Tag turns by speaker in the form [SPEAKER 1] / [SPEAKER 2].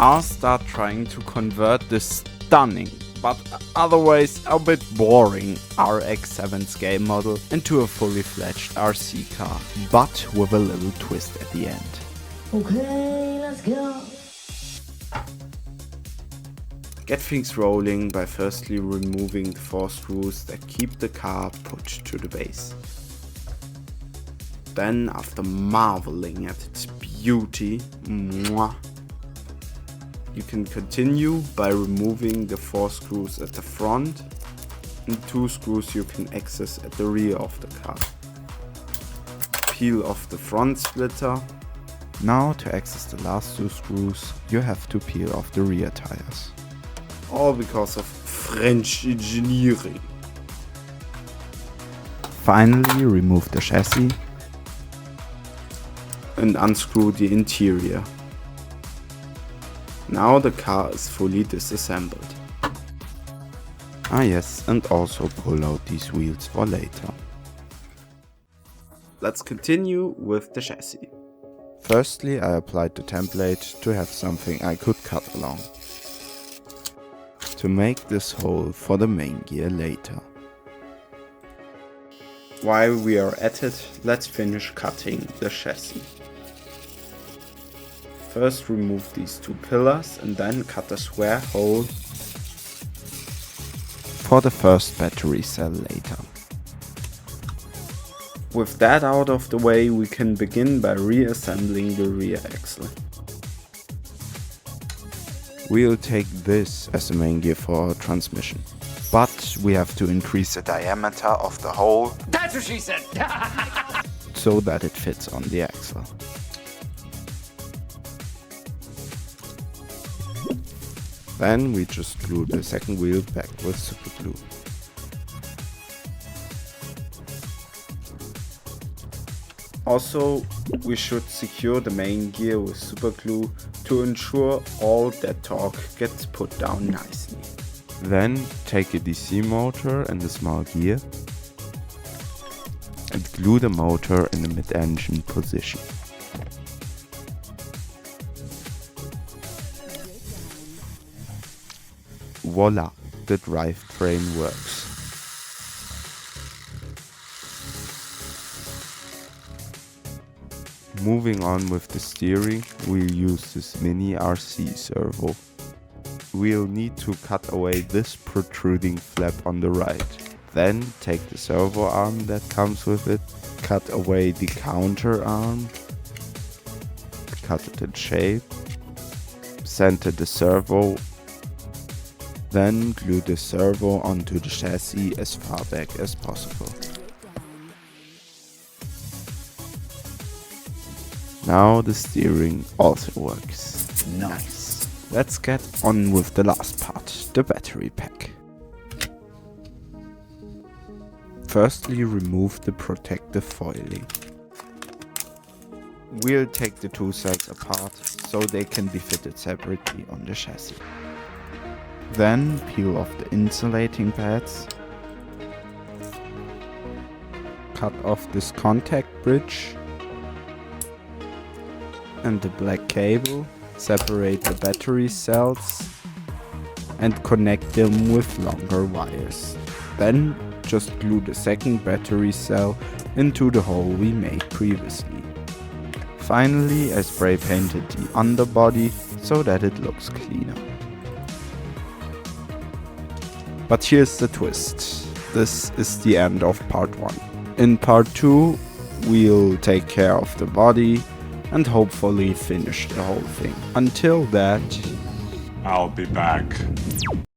[SPEAKER 1] I'll start trying to convert this stunning, but otherwise a bit boring RX-7 scale model into a fully fledged RC car, but with a little twist at the end.
[SPEAKER 2] Okay, let's go.
[SPEAKER 1] Get things rolling by firstly removing the 4 screws that keep the car put to the base. Then, after marveling at its beauty, you can continue by removing the 4 screws at the front and 2 screws you can access at the rear of the car. Peel off the front splitter. Now to access the last 2 screws, you have to peel off the rear tires. All because of French engineering. Finally, remove the chassis and unscrew the interior. Now the car is fully disassembled. Ah yes, and also pull out these wheels for later. Let's continue with the chassis. Firstly, I applied the template to have something I could cut along, to make this hole for the main gear later. While we are at it, let's finish cutting the chassis. First remove these 2 pillars and then cut a square hole for the first battery cell later. With that out of the way, we can begin by reassembling the rear axle. We'll take this as the main gear for our transmission, but we have to increase the diameter of the hole.
[SPEAKER 2] That's what she said.
[SPEAKER 1] So that it fits on the axle. Then we just glue the second wheel back with super glue. Also, we should secure the main gear with super glue to ensure all that torque gets put down nicely. Then take a DC motor and a small gear and glue the motor in the mid-engine position. Voila, the drivetrain works. Moving on with the steering, we'll use this mini RC servo. We'll need to cut away this protruding flap on the right. Then take the servo arm that comes with it, cut away the counter arm, cut it in shape, center the servo, then glue the servo onto the chassis as far back as possible. Now the steering also works. Nice. Let's get on with the last part, the battery pack. Firstly, remove the protective foiling. We'll take the 2 sides apart so they can be fitted separately on the chassis. Then peel off the insulating pads. Cut off this contact bridge and the black cable, separate the battery cells and connect them with longer wires. Then just glue the second battery cell into the hole we made previously. Finally, I spray painted the underbody so that it looks cleaner. But here's the twist. This is the end of part 1. In part 2, we'll take care of the body and hopefully finish the whole thing. Until that,
[SPEAKER 3] I'll be back.